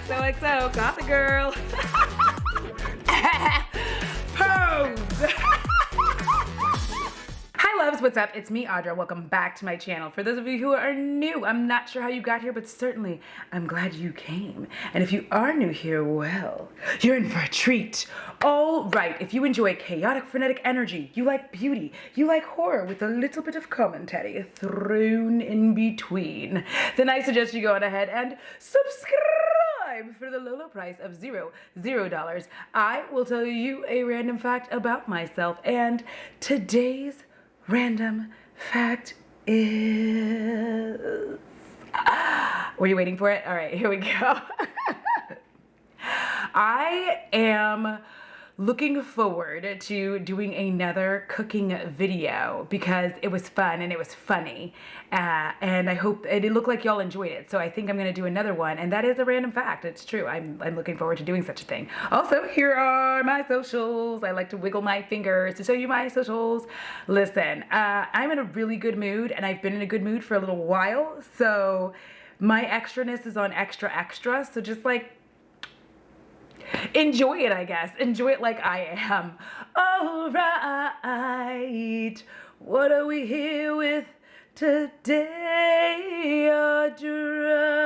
XOXO, got the girl. Pose. Hi loves, what's up? It's me, Audra. Welcome back to my channel. For those of you who are new, I'm not sure how you got here, but certainly I'm glad you came. And if you are new here, well, you're in for a treat. All right, if you enjoy chaotic, frenetic energy, you like beauty, you like horror with a little bit of commentary thrown in between, then I suggest you go on ahead and subscribe for the low price of $0. I will tell you a random fact about myself, and today's random fact is... Were you waiting for it? All right, here we go. I am looking forward to doing another cooking video because it was fun and it was funny, and I hope it looked like y'all enjoyed it. So I think I'm gonna do another one, and that is a random fact. It's true. I'm looking forward to doing such a thing. Also, here are my socials. I like to wiggle my fingers to show you my socials. Listen, I'm in a really good mood, and I've been in a good mood for a little while. So my extraness is on extra. So just like, enjoy it, I guess. Enjoy it like I am. All right. What are we here with today, Audra?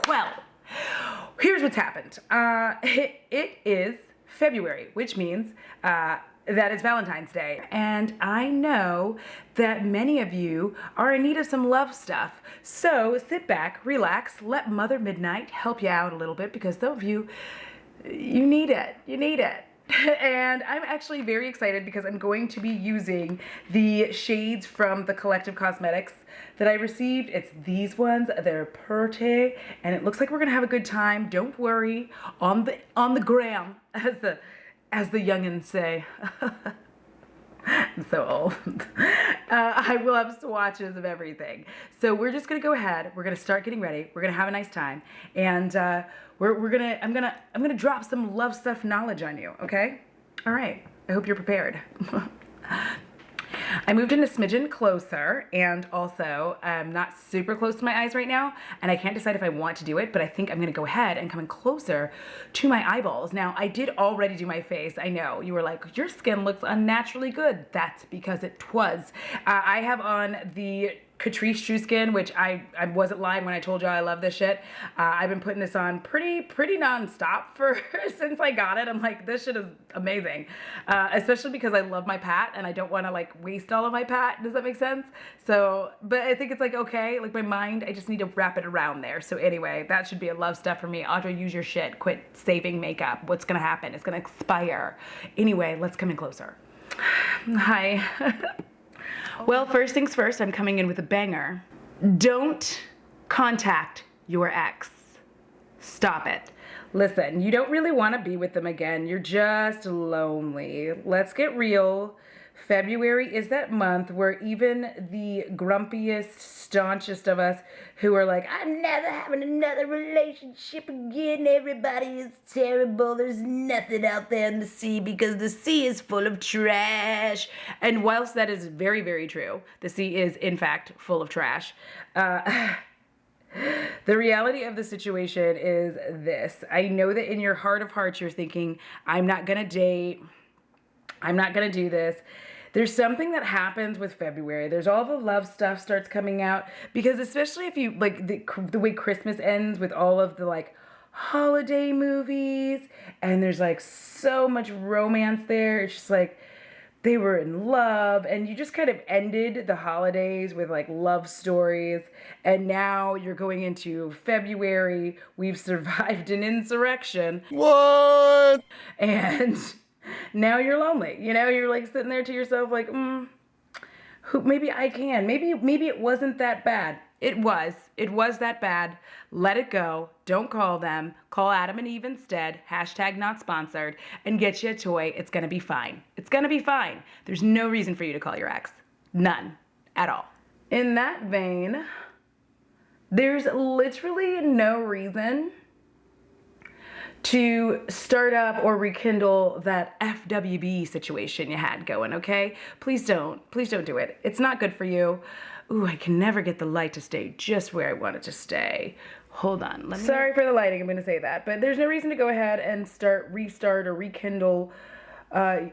Well, here's what's happened. It is February, which means that is Valentine's Day. And I know that many of you are in need of some love stuff. So sit back, relax, let Mother Midnight help you out a little bit, because some of you, you need it. You need it. And I'm actually very excited because I'm going to be using the shades from the Collective Cosmetics that I received. It's these ones. They're pretty, and it looks like we're gonna have a good time. Don't worry, on the gram, as the youngins say. I'm so old. I will have swatches of everything. So we're just gonna go ahead. We're gonna start getting ready. We're gonna have a nice time, and I'm gonna drop some love stuff knowledge on you. Okay? All right. I hope you're prepared. I moved in a smidgen closer, and also I'm not super close to my eyes right now, and I can't decide if I want to do it, but I think I'm gonna go ahead and come in closer to my eyeballs. Now, I did already do my face. I know, you were like, your skin looks unnaturally good. That's because it was. I have on the Catrice True Skin, which I wasn't lying when I told you I love this shit. I've been putting this on pretty nonstop since I got it. I'm like, this shit is amazing, especially because I love my pat and I don't want to like waste all of my pat. Does that make sense? So, but I think it's like, okay, like my mind, I just need to wrap it around there. So anyway, that should be a love stuff for me. Audra, use your shit. Quit saving makeup. What's gonna happen? It's gonna expire. Anyway, let's come in closer. Hi. Well, first things first, I'm coming in with a banger. Don't contact your ex. Stop it. Listen, you don't really want to be with them again. You're just lonely. Let's get real. February is that month where even the grumpiest, staunchest of us who are like, I'm never having another relationship again. Everybody is terrible. There's nothing out there in the sea because the sea is full of trash. And whilst that is very, very true, the sea is in fact full of trash. The reality of the situation is this. I know that in your heart of hearts, you're thinking, I'm not going to date. I'm not going to do this. There's something that happens with February. There's all the love stuff starts coming out, because especially if you like the way Christmas ends with all of the like holiday movies, and there's like so much romance there. It's just like they were in love, and you just kind of ended the holidays with like love stories, and now you're going into February. We've survived an insurrection. What? And now you're lonely. You know, you're like sitting there to yourself like, maybe I can. Maybe it wasn't that bad. It was that bad. Let it go. Don't call them. Call Adam and Eve instead. Hashtag not sponsored. And get you a toy. It's going to be fine. It's going to be fine. There's no reason for you to call your ex. None. At all. In that vein, there's literally no reason to start up or rekindle that FWB situation you had going, okay? Please don't do it. It's not good for you. Ooh, I can never get the light to stay just where I want it to stay. Hold on. Sorry for the lighting, I'm going to say that. But there's no reason to go ahead and restart or rekindle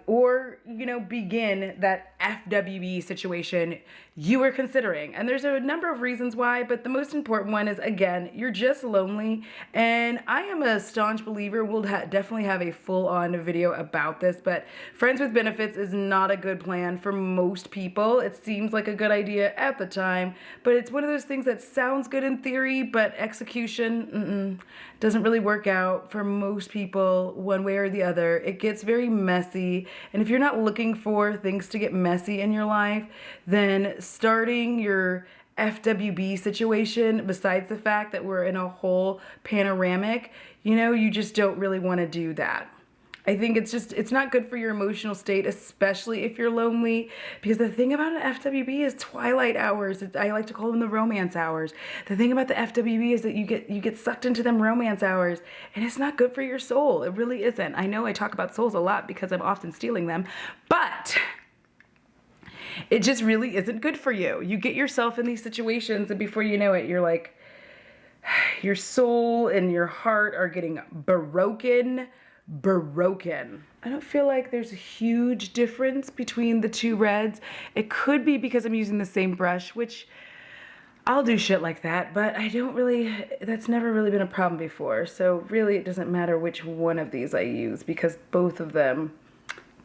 or, you know, begin that FWB situation you were considering. And there's a number of reasons why, but the most important one is, again, you're just lonely. And I am a staunch believer, we'll definitely have a full-on video about this, but friends with benefits is not a good plan for most people. It seems like a good idea at the time, but it's one of those things that sounds good in theory, but execution doesn't really work out for most people one way or the other. It gets very messy, and if you're not looking for things to get messy in your life, then starting your FWB situation, besides the fact that we're in a whole panoramic, you know, you just don't really want to do that. I think it's not good for your emotional state, especially if you're lonely, because the thing about an FWB is twilight hours. I like to call them the romance hours. The thing about the FWB is that you get sucked into them romance hours, and it's not good for your soul. It really isn't. I know I talk about souls a lot because I'm often stealing them, but it just really isn't good for you. You get yourself in these situations, and before you know it, you're like, your soul and your heart are getting broken. I don't feel like there's a huge difference between the two reds. It could be because I'm using the same brush, which I'll do shit like that, but that's never really been a problem before. So really it doesn't matter which one of these I use because both of them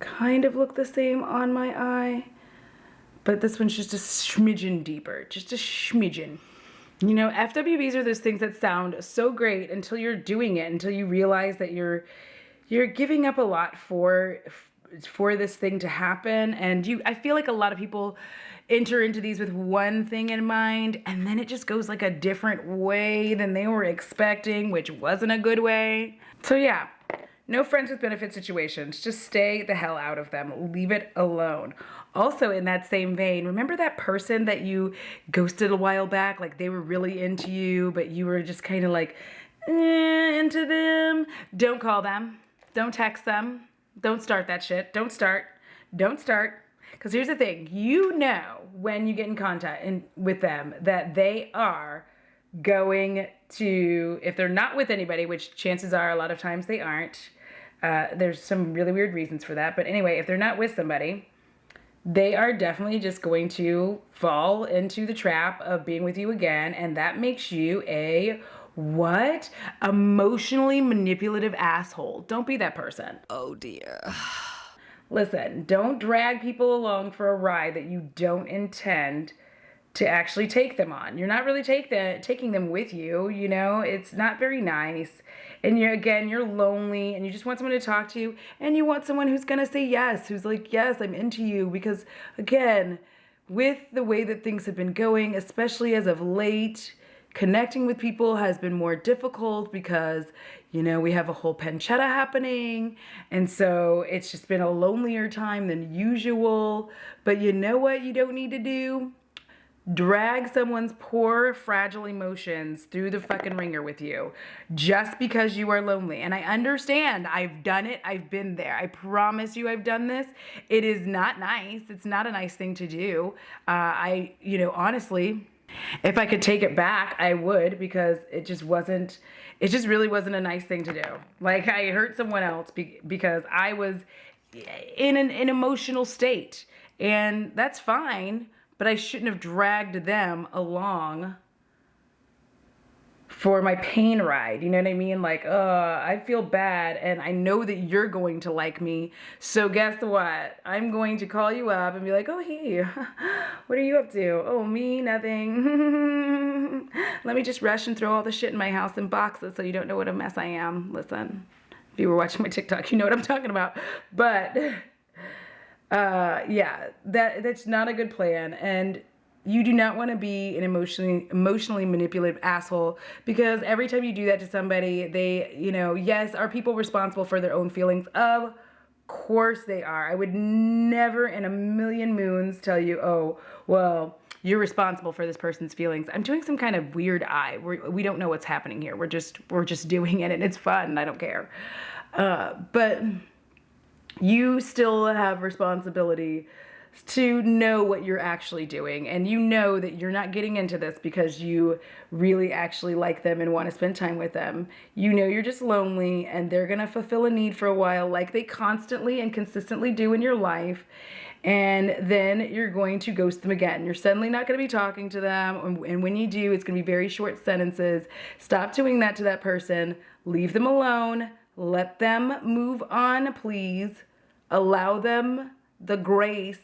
kind of look the same on my eye. But this one's just a smidgen deeper, just a smidgen. You know, FWBs are those things that sound so great until you're doing it, until you realize that you're giving up a lot for this thing to happen. And I feel like a lot of people enter into these with one thing in mind, and then it just goes like a different way than they were expecting, which wasn't a good way. So yeah, no friends with benefit situations. Just stay the hell out of them. Leave it alone. Also, in that same vein, remember that person that you ghosted a while back? Like they were really into you, but you were just kind of like, into them. Don't call them. Don't text them. Don't start that shit. Don't start. Because here's the thing. You know when you get in contact with them that they are going to, if they're not with anybody, which chances are a lot of times they aren't. There's some really weird reasons for that. But anyway, if they're not with somebody, they are definitely just going to fall into the trap of being with you again. And that makes you a what? Emotionally manipulative asshole. Don't be that person. Oh dear. Listen, don't drag people along for a ride that you don't intend to actually take them on. You're not really taking them with you, you know? It's not very nice. And you're lonely and you just want someone to talk to, and you want someone who's gonna say yes, who's like, yes, I'm into you. Because again, with the way that things have been going, especially as of late, connecting with people has been more difficult because, you know, we have a whole pancetta happening. And so it's just been a lonelier time than usual. But you know what you don't need to do? Drag someone's poor, fragile emotions through the fucking ringer with you just because you are lonely. And I understand. I've done it. I've been there. I promise you I've done this. It is not nice. It's not a nice thing to do. Honestly, if I could take it back, I would, because it just really wasn't a nice thing to do. Like, I hurt someone else because I was in an emotional state, and that's fine, but I shouldn't have dragged them along for my pain ride. You know what I mean? Like, I feel bad, and I know that you're going to like me. So guess what? I'm going to call you up and be like, oh, hey, what are you up to? Oh, me, nothing. Let me just rush and throw all the shit in my house in boxes so you don't know what a mess I am. Listen, if you were watching my TikTok, you know what I'm talking about. But yeah, that's not a good plan. And you do not want to be an emotionally manipulative asshole, because every time you do that to somebody, they, yes, are people responsible for their own feelings? Of course they are. I would never in a million moons tell you, oh, well, you're responsible for this person's feelings. I'm doing some kind of weird eye. We don't know what's happening here. We're just doing it, and it's fun. I don't care. But you still have responsibility to know what you're actually doing, and you know that you're not getting into this because you really actually like them and want to spend time with them. You know you're just lonely, and they're gonna fulfill a need for a while like they constantly and consistently do in your life, and then you're going to ghost them again. You're suddenly not going to be talking to them, and when you do, it's going to be very short sentences. Stop doing that to that person. Leave them alone. Let them move on, please. Allow them the grace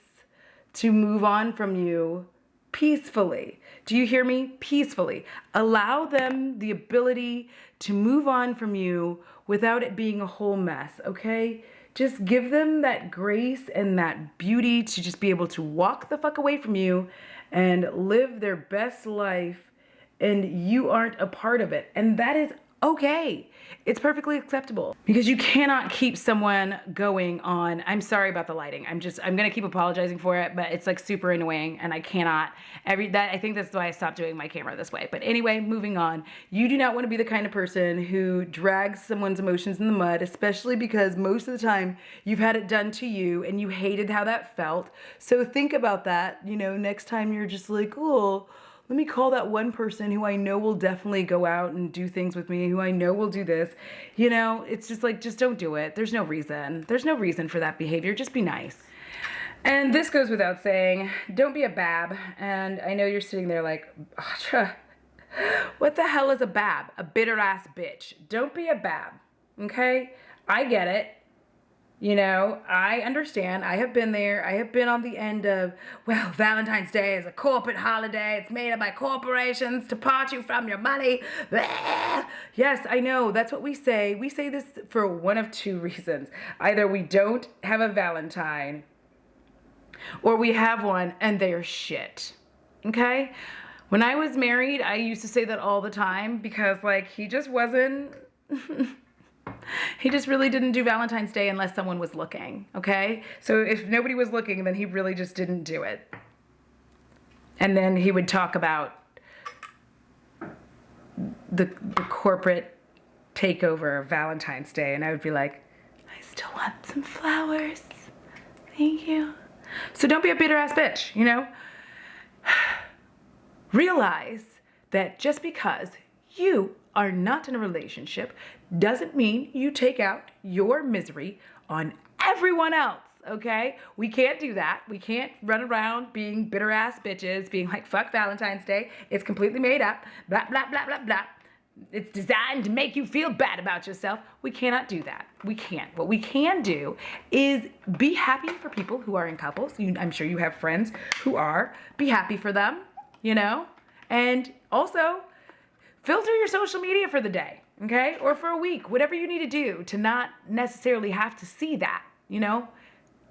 to move on from you peacefully. Do you hear me? Peacefully. Allow them the ability to move on from you without it being a whole mess, okay? Just give them that grace and that beauty to just be able to walk the fuck away from you and live their best life, and you aren't a part of it. And that is okay. It's perfectly acceptable, because you cannot keep someone going on. I'm sorry about the lighting. I'm gonna keep apologizing for it, but it's like super annoying, and I cannot I think that's why I stopped doing my camera this way. But anyway, moving on. You do not want to be the kind of person who drags someone's emotions in the mud, especially because most of the time you've had it done to you and you hated how that felt. So think about that, you know, next time you're just like, oh, let me call that one person who I know will definitely go out and do things with me, who I know will do this. You know, it's just like, just don't do it. There's no reason. There's no reason for that behavior. Just be nice. And this goes without saying, don't be a bab. And I know you're sitting there like, Audra, what the hell is a bab? A bitter ass bitch. Don't be a bab, okay? I get it. You know, I understand. I have been there. I have been on the end of, well, Valentine's Day is a corporate holiday. It's made up by corporations to part you from your money. Blah. Yes, I know. That's what we say. We say this for one of two reasons. Either we don't have a Valentine, or we have one and they're shit. Okay? When I was married, I used to say that all the time because, like, he just wasn't... He just really didn't do Valentine's Day unless someone was looking, okay? So if nobody was looking, then he really just didn't do it. And then he would talk about the corporate takeover of Valentine's Day, and I would be like, I still want some flowers. Thank you. So don't be a bitter ass bitch, you know? Realize that just because you are not in a relationship doesn't mean you take out your misery on everyone else, okay? We can't do that. We can't run around being bitter ass bitches, being like, fuck Valentine's Day. It's completely made up, blah, blah, blah, blah, blah. It's designed to make you feel bad about yourself. We cannot do that. We can't. What we can do is be happy for people who are in couples. I'm sure you have friends who are. Be happy for them, you know? And also, filter your social media for the day, okay? Or for a week, whatever you need to do to not necessarily have to see that, you know?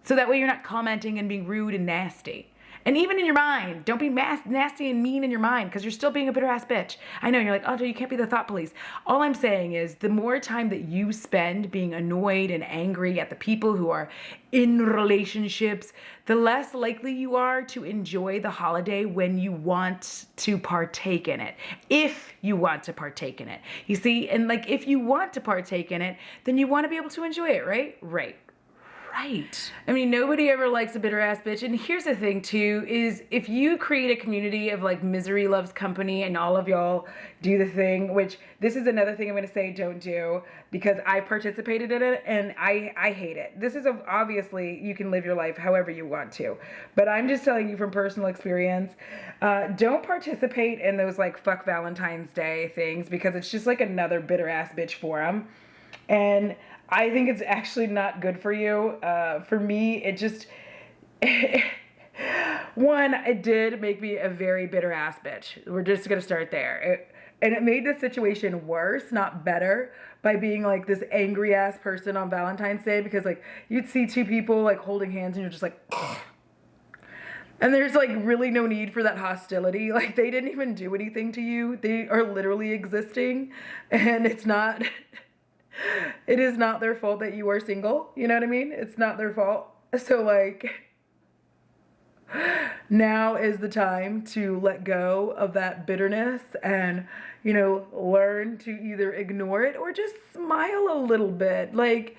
So that way you're not commenting and being rude and nasty. And even in your mind, don't be nasty and mean in your mind, because you're still being a bitter ass bitch. I know, you're like, Audra, you can't be the thought police. All I'm saying is the more time that you spend being annoyed and angry at the people who are in relationships, the less likely you are to enjoy the holiday when you want to partake in it. If you want to partake in it. You see, and like, if you want to partake in it, then you want to be able to enjoy it, right? Right. Right. I mean, nobody ever likes a bitter ass bitch. And here's the thing too, is if you create a community of like misery loves company and all of y'all do the thing, which this is another thing I'm going to say don't do, because I participated in it and I hate it. This is obviously you can live your life however you want to, but I'm just telling you from personal experience, don't participate in those like fuck Valentine's Day things, because it's just like another bitter ass bitch forum. And I think it's actually not good for you. For me, it just, one, it did make me a very bitter ass bitch. We're just going to start there. And it made the situation worse, not better, by being like this angry ass person on Valentine's Day, because like you'd see two people like holding hands and you're just like, ugh. And there's like really no need for that hostility. Like they didn't even do anything to you. They are literally existing, and it's not... It is not their fault that you are single. You know what I mean? It's not their fault. So like, now is the time to let go of that bitterness and, you know, learn to either ignore it or just smile a little bit. Like,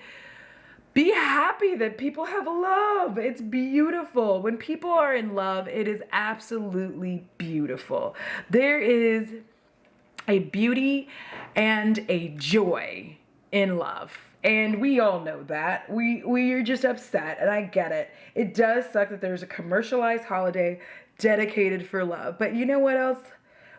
Be happy that people have love. It's beautiful. When people are in love, it is absolutely beautiful. There is a beauty and a joy in love. And we all know that. We are just upset, and I get it. It does suck that there's a commercialized holiday dedicated for love. But you know what else?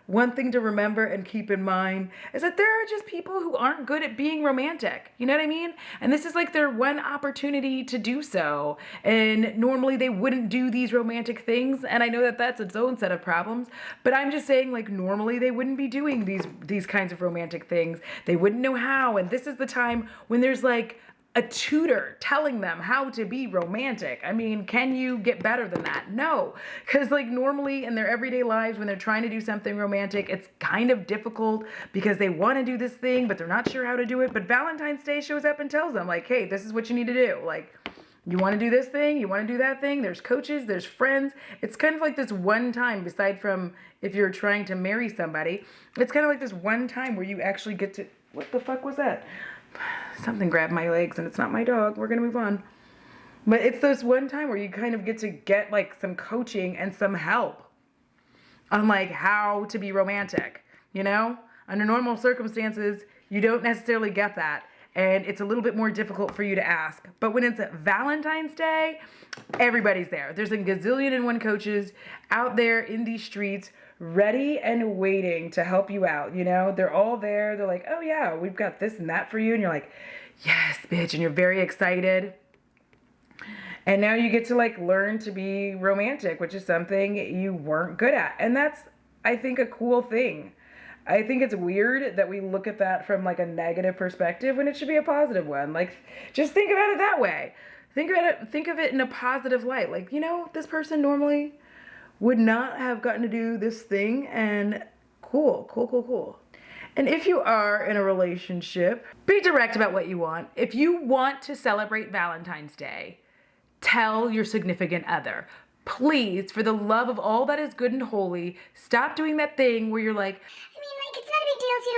One thing to remember and keep in mind is that there are just people who aren't good at being romantic. You know what I mean? And this is like their one opportunity to do so. And normally they wouldn't do these romantic things. And I know that that's its own set of problems. But I'm just saying, like, normally they wouldn't be doing these kinds of romantic things. They wouldn't know how. And this is the time when there's like a tutor telling them how to be romantic. I mean, can you get better than that? No, because like normally in their everyday lives when they're trying to do something romantic, it's kind of difficult because they want to do this thing, but they're not sure how to do it. But Valentine's Day shows up and tells them like, hey, this is what you need to do. Like, you want to do this thing, you want to do that thing. There's coaches, there's friends. It's kind of like this one time, aside from if you're trying to marry somebody, it's kind of like this one time where you actually get to, what the fuck was that? Something grabbed my legs and it's not my dog. We're going to move on. But it's this one time where you kind of get to get like some coaching and some help on like how to be romantic, you know? Under normal circumstances, you don't necessarily get that. And it's a little bit more difficult for you to ask. But when it's Valentine's Day, everybody's there. There's a gazillion and one coaches out there in these streets ready and waiting to help you out, you know? They're all there. They're like, oh yeah, we've got this and that for you. And you're like, yes, bitch. And you're very excited. And now you get to like learn to be romantic, which is something you weren't good at. And that's, I think, a cool thing. I think it's weird that we look at that from like a negative perspective when it should be a positive one. Like, just think about it that way. Think of it in a positive light. Like, you know, this person normally would not have gotten to do this thing, and cool. And if you are in a relationship, be direct about what you want. If you want to celebrate Valentine's Day, tell your significant other. Please, for the love of all that is good and holy, stop doing that thing where you're like, it's not a big deal if you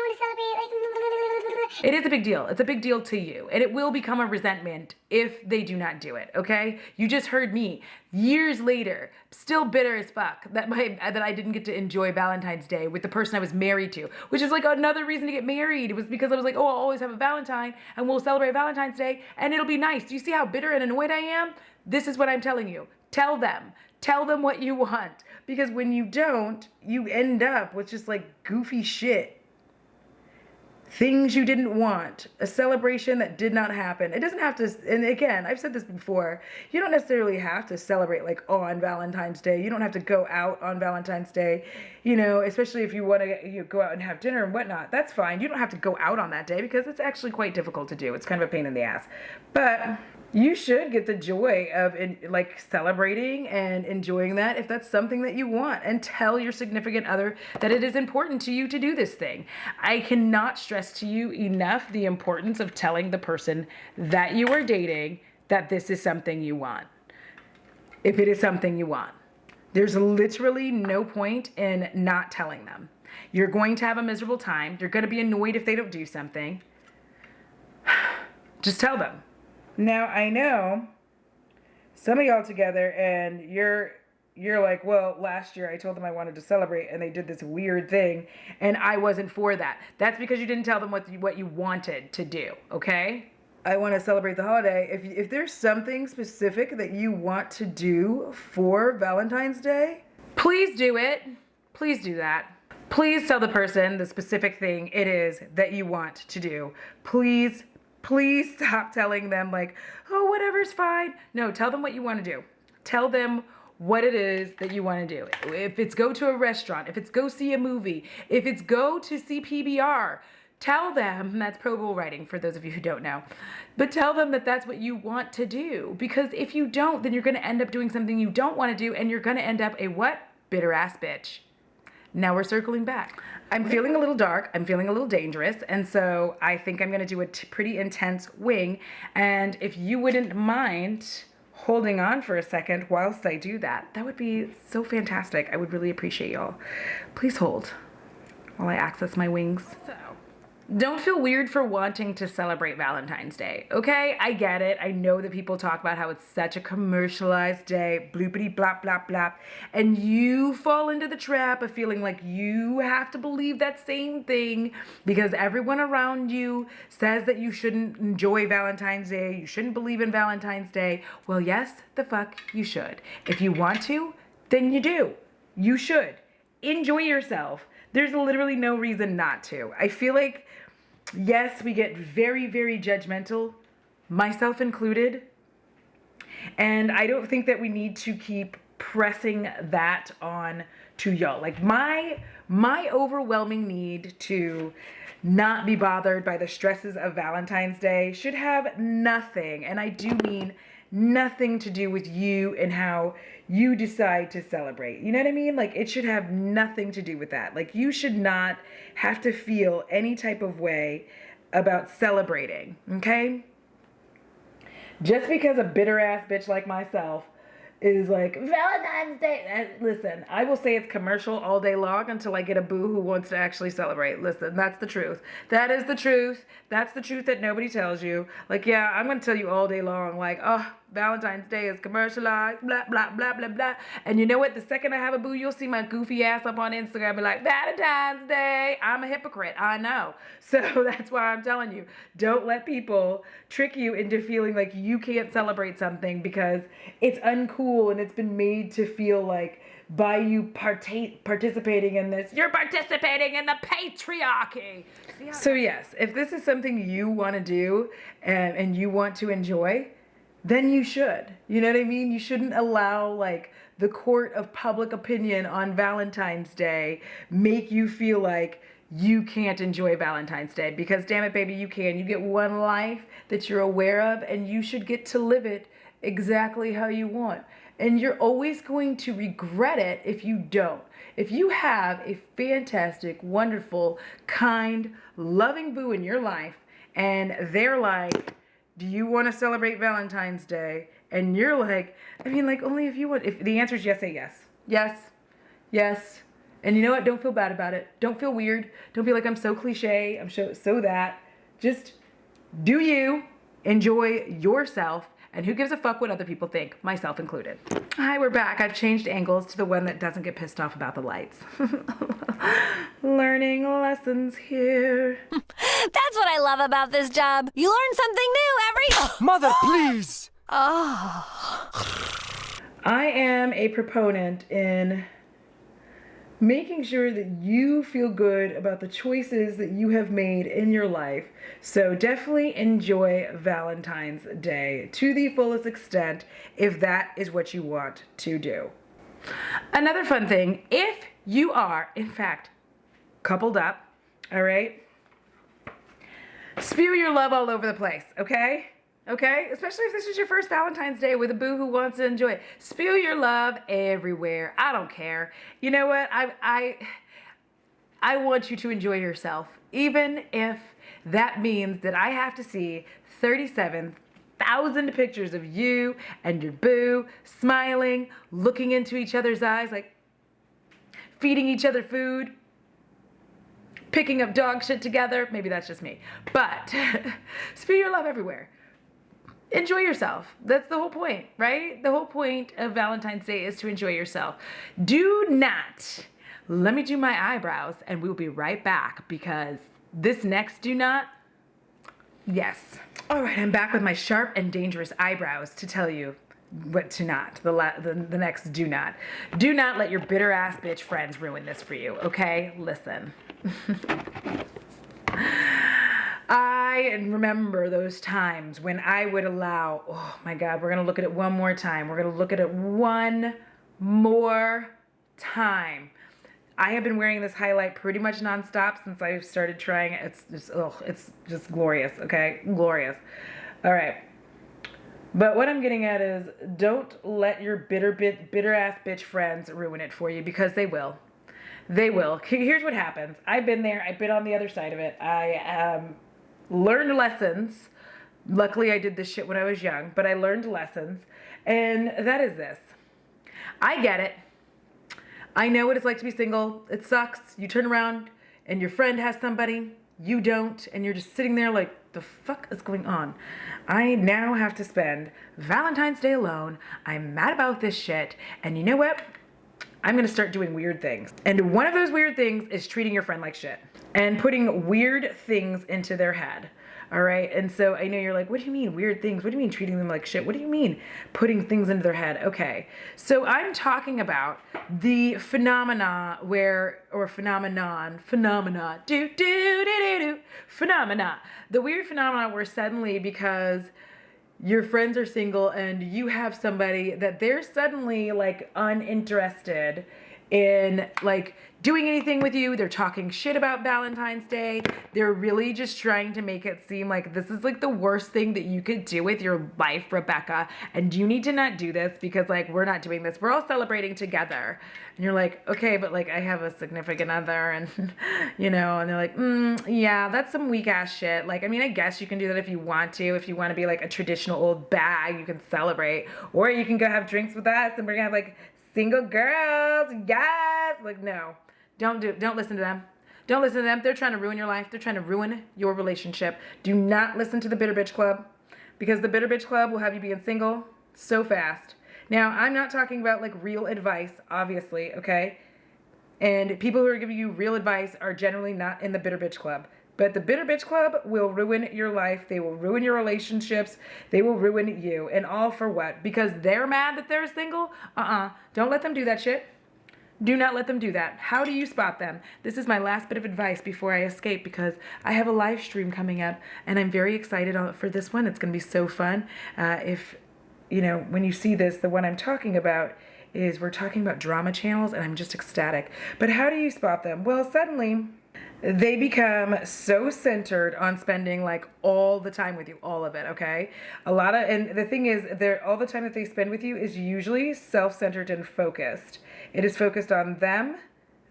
don't want to celebrate, it is a big deal. It's a big deal to you. And it will become a resentment if they do not do it, okay? You just heard me. Years later, still bitter as fuck that I didn't get to enjoy Valentine's Day with the person I was married to, which is like another reason to get married. It was because I was like, oh, I'll always have a Valentine and we'll celebrate Valentine's Day and it'll be nice. Do you see how bitter and annoyed I am? This is what I'm telling you. Tell them what you want, because when you don't, you end up with just like goofy shit. Things you didn't want, a celebration that did not happen. It doesn't have to, and again, I've said this before, you don't necessarily have to celebrate like on Valentine's Day. You don't have to go out on Valentine's Day, you know, especially if you want to go out and have dinner and whatnot. That's fine. You don't have to go out on that day because it's actually quite difficult to do. It's kind of a pain in the ass. But you should get the joy of like celebrating and enjoying that if that's something that you want, and tell your significant other that it is important to you to do this thing. I cannot stress to you enough the importance of telling the person that you are dating that this is something you want. If it is something you want, there's literally no point in not telling them. You're going to have a miserable time. You're going to be annoyed if they don't do something. Just tell them. Now, I know some of y'all together and you're like, well, last year I told them I wanted to celebrate and they did this weird thing and I wasn't for that. That's because you didn't tell them what you wanted to do, okay? I want to celebrate the holiday. If there's something specific that you want to do for Valentine's Day, please do it. Please do that. Please tell the person the specific thing it is that you want to do. Please stop telling them like, oh, whatever's fine. No, tell them what you want to do. Tell them what it is that you want to do. If it's go to a restaurant, if it's go see a movie, if it's go to see PBR, tell them, that's pro bull writing for those of you who don't know, but tell them that that's what you want to do. Because if you don't, then you're going to end up doing something you don't want to do and you're going to end up a what? Bitter ass bitch. Now we're circling back. I'm feeling a little dark. I'm feeling a little dangerous. And so I think I'm going to do a pretty intense wing. And if you wouldn't mind holding on for a second whilst I do that, that would be so fantastic. I would really appreciate y'all. Please hold while I access my wings. So Don't feel weird for wanting to celebrate Valentine's Day, okay? I get it. I know that people talk about how it's such a commercialized day, bloopity blop blop blop, and you fall into the trap of feeling like you have to believe that same thing because everyone around you says that you shouldn't enjoy Valentine's Day, you shouldn't believe in Valentine's Day. Well, yes, the fuck you should. If you want to, then you do. You should. Enjoy yourself. There's literally no reason not to. I feel like, yes, we get very, very judgmental, myself included. And I don't think that we need to keep pressing that on to y'all. Like my overwhelming need to not be bothered by the stresses of Valentine's Day should have nothing, and I do mean nothing to do with you and how you decide to celebrate. You know what I mean? Like it should have nothing to do with that. Like you should not have to feel any type of way about celebrating, okay? Just because a bitter ass bitch like myself is like, Valentine's Day. Listen, I will say it's commercial all day long until I get a boo who wants to actually celebrate. Listen, that's the truth. That is the truth. That's the truth that nobody tells you. Like, yeah, I'm going to tell you all day long, like, oh, Valentine's Day is commercialized, blah, blah, blah, blah, blah. And you know what? The second I have a boo, you'll see my goofy ass up on Instagram be like, Valentine's Day. I'm a hypocrite. I know. So that's why I'm telling you, don't let people trick you into feeling like you can't celebrate something because it's uncool and it's been made to feel like by you participating in this, you're participating in the patriarchy. So yes, if this is something you want to do and you want to enjoy, then you should. You know what I mean? You shouldn't allow like the court of public opinion on Valentine's Day make you feel like you can't enjoy Valentine's Day, because damn it, baby, you can. You get one life that you're aware of and you should get to live it exactly how you want. And you're always going to regret it if you don't. If you have a fantastic, wonderful, kind, loving boo in your life and they're like, do you want to celebrate Valentine's Day? And you're like, I mean, like, only if you want. If the answer is yes, say yes. Yes. Yes. And you know what? Don't feel bad about it. Don't feel weird. Don't feel like I'm so cliche. I'm so that. Just do you. Enjoy yourself. And who gives a fuck what other people think, myself included. Hi, we're back. I've changed angles to the one that doesn't get pissed off about the lights. Learning lessons here. That's what I love about this job. You learn something new every... Mother, please! Oh. I am a proponent in making sure that you feel good about the choices that you have made in your life. So definitely enjoy Valentine's Day to the fullest extent if that is what you want to do. Another fun thing, if you are, in fact, coupled up, all right, spew your love all over the place, okay? Okay? Especially if this is your first Valentine's Day with a boo who wants to enjoy it. Spew your love everywhere. I don't care. You know what? I want you to enjoy yourself, even if that means that I have to see 37,000 pictures of you and your boo smiling, looking into each other's eyes, like feeding each other food, picking up dog shit together. Maybe that's just me. But spew your love everywhere. Enjoy yourself. That's the whole point, right? The whole point of Valentine's Day is to enjoy yourself. Do not, let me do my eyebrows and we'll be right back because this next do not, yes. All right, I'm back with my sharp and dangerous eyebrows to tell you what to not, the next do not. Do not let your bitter ass bitch friends ruin this for you, okay? Listen. I remember those times when I would allow, oh my God, we're going to look at it one more time. We're going to look at it one more time. I have been wearing this highlight pretty much nonstop since I started trying it. It's just glorious, okay? Glorious. All right. But what I'm getting at is don't let your bitter ass bitch friends ruin it for you, because they will. They will. Here's what happens. I've been there. I've been on the other side of it. I learned lessons. Luckily, I did this shit when I was young, but I learned lessons. And that is this. I get it. I know what it's like to be single. It sucks. You turn around and your friend has somebody. you don't, and you're just sitting there like, the fuck is going on? I now have to spend Valentine's Day alone. I'm mad about this shit, and you know what? I'm gonna start doing weird things. And one of those weird things is treating your friend like shit and putting weird things into their head. All right. And so I know you're like, what do you mean weird things? What do you mean treating them like shit? What do you mean putting things into their head? Okay. So I'm talking about the phenomena the weird phenomena where suddenly, because your friends are single and you have somebody that they're suddenly like uninterested in like doing anything with you. They're talking shit about Valentine's Day. They're really just trying to make it seem like this is like the worst thing that you could do with your life, Rebecca. And you need to not do this because like we're not doing this. We're all celebrating together. And you're like, okay, but like I have a significant other and you know, and they're like, yeah, that's some weak ass shit. Like, I mean, I guess you can do that if you want to. If you want to be like a traditional old bag, you can celebrate. Or you can go have drinks with us and we're gonna have like single girls, guys. Like, no. Don't listen to them. Don't listen to them. They're trying to ruin your life. They're trying to ruin your relationship. Do not listen to the Bitter Bitch Club, because the Bitter Bitch Club will have you being single so fast. Now, I'm not talking about like real advice, obviously, okay? And people who are giving you real advice are generally not in the Bitter Bitch Club. But the Bitter Bitch Club will ruin your life. They will ruin your relationships. They will ruin you. And all for what? Because they're mad that they're single? Don't let them do that shit. Do not let them do that. How do you spot them? This is my last bit of advice before I escape, because I have a live stream coming up and I'm very excited for this one. It's going to be so fun. If, you know, when you see this, the one I'm talking about is we're talking about drama channels and I'm just ecstatic. But how do you spot them? Well, suddenly they become so centered on spending like all the time with you, all of it, okay? And the thing is, all the time that they spend with you is usually self-centered and focused. It is focused on them,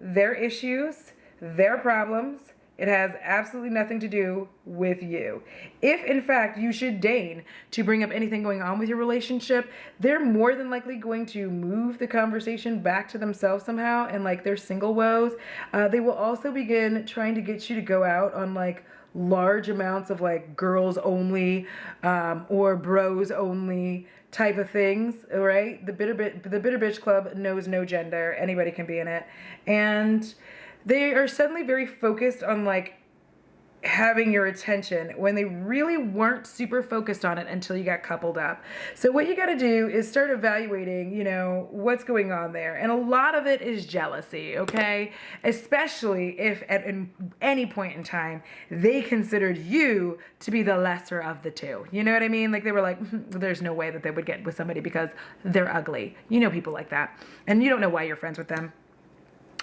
their issues, their problems. It has absolutely nothing to do with you. If, in fact, you should deign to bring up anything going on with your relationship, they're more than likely going to move the conversation back to themselves somehow and like their single woes. They will also begin trying to get you to go out on like large amounts of like girls only or bros only type of things, all right? The Bitter Bitch Club knows no gender. Anybody can be in it. And they are suddenly very focused on like having your attention when they really weren't super focused on it until you got coupled up. So what you got to do is start evaluating, you know, what's going on there. And a lot of it is jealousy, okay? Especially if at any point in time they considered you to be the lesser of the two. You know what I mean? Like they were like, there's no way that they would get with somebody because they're ugly. You know people like that. And you don't know why you're friends with them.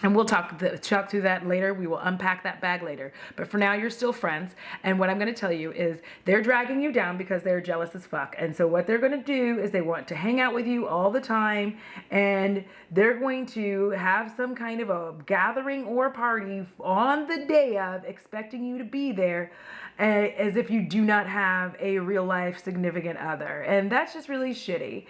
And we'll talk through that later. We will unpack that bag later. But for now, you're still friends. And what I'm going to tell you is they're dragging you down because they're jealous as fuck. And so what they're going to do is they want to hang out with you all the time. And they're going to have some kind of a gathering or party on the day of, expecting you to be there, as if you do not have a real life significant other. And that's just really shitty.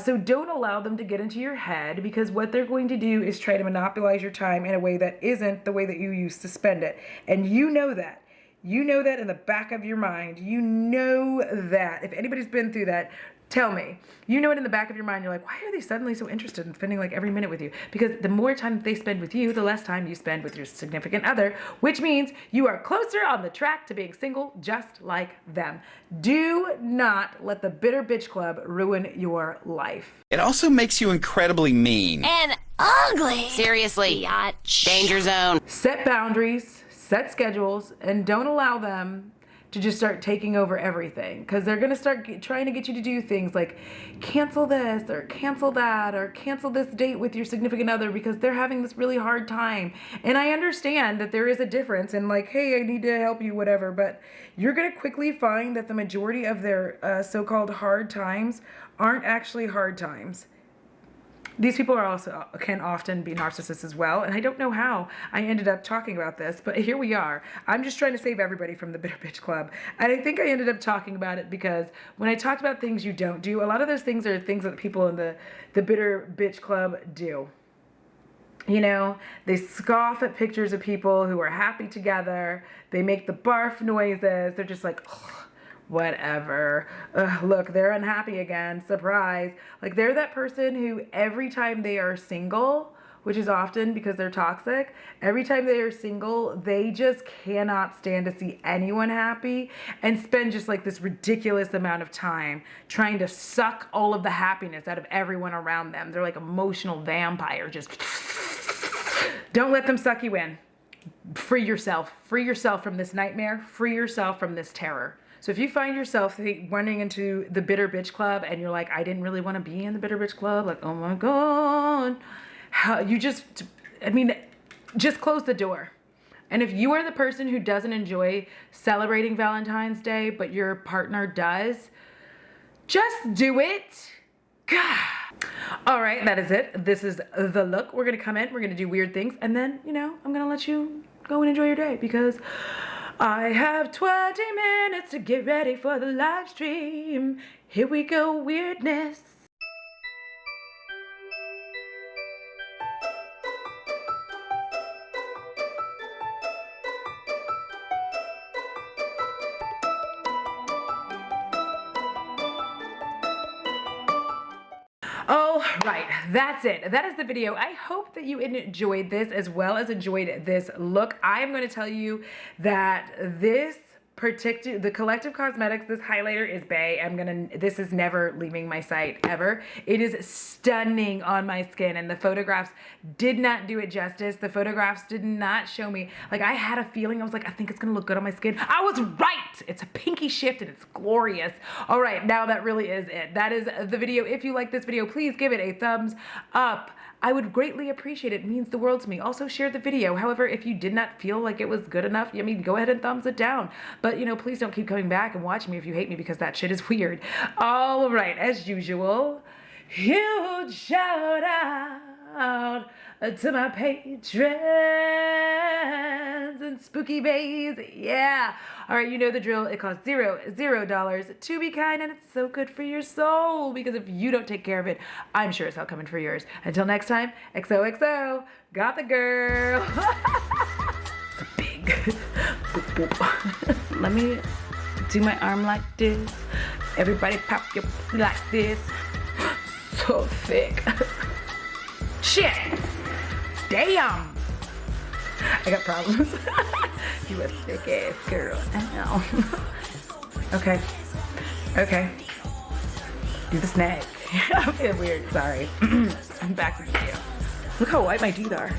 So don't allow them to get into your head, because what they're going to do is try to monopolize your time in a way that isn't the way that you used to spend it. And you know that. You know that in the back of your mind. You know that. If anybody's been through that, tell me. You know it in the back of your mind. You're like, why are they suddenly so interested in spending like every minute with you? Because the more time that they spend with you, the less time you spend with your significant other, which means you are closer on the track to being single just like them. Do not let the Bitter Bitch Club ruin your life. It also makes you incredibly mean. And ugly. Seriously. Biatch. Danger zone. Set boundaries, set schedules, and don't allow them to just start taking over everything, because they're going to start trying to get you to do things like cancel this or cancel that or cancel this date with your significant other because they're having this really hard time. And I understand that there is a difference in like, hey, I need to help you, whatever, but you're going to quickly find that the majority of their so-called hard times aren't actually hard times. These people can often be narcissists as well, and I don't know how I ended up talking about this, but here we are. I'm just trying to save everybody from the Bitter Bitch Club, and I think I ended up talking about it because when I talked about things you don't do, a lot of those things are things that people in the Bitter Bitch Club do. You know, they scoff at pictures of people who are happy together. They make the barf noises. They're just like, ugh, whatever. Ugh, look, they're unhappy again. Surprise. Like, they're that person who every time they are single, which is often because they're toxic, every time they are single, they just cannot stand to see anyone happy and spend just like this ridiculous amount of time trying to suck all of the happiness out of everyone around them. They're like emotional vampire, just don't let them suck you in. Free yourself. Free yourself from this nightmare. Free yourself from this terror. So if you find yourself running into the bitter bitch club and you're like, I didn't really want to be in the bitter bitch club, like, oh my God, just close the door. And if you are the person who doesn't enjoy celebrating Valentine's Day, but your partner does, just do it. God. All right, that is it. This is the look. We're gonna come in, we're gonna do weird things, and then, you know, I'm gonna let you go and enjoy your day because I have 20 minutes to get ready for the live stream. Here we go, weirdness. All right, that's it. That is the video. I hope that you enjoyed this as well as enjoyed this look. I am going to tell you that the Collective Cosmetics, this highlighter is bae. This is never leaving my site ever. It is stunning on my skin, and the photographs did not do it justice. The photographs did not show me, like, I had a feeling, I was like, I think it's gonna look good on my skin. I was right. It's a pinky shift and it's glorious. All right, now that really is it. That is the video. If you like this video, please give it a thumbs up. I would greatly appreciate it. It means the world to me. Also, share the video. However, if you did not feel like it was good enough, I mean, go ahead and thumbs it down. But, you know, please don't keep coming back and watching me if you hate me, because that shit is weird. All right, as usual, huge shout out to my patrons and spooky bays. Yeah. All right, you know the drill. It costs $0 to be kind, and it's so good for your soul, because if you don't take care of it, I'm sure it's all coming for yours. Until next time, XOXO, got the girl. It's a big boop, boop. Let me do my arm like this. Everybody pop your pussy like this. So thick. Shit. Damn. I got problems. You a thick ass girl. Ow. Okay. Okay. Do the snag. I'm feeling weird. Sorry. I'm back to the video. Look how white my teeth are.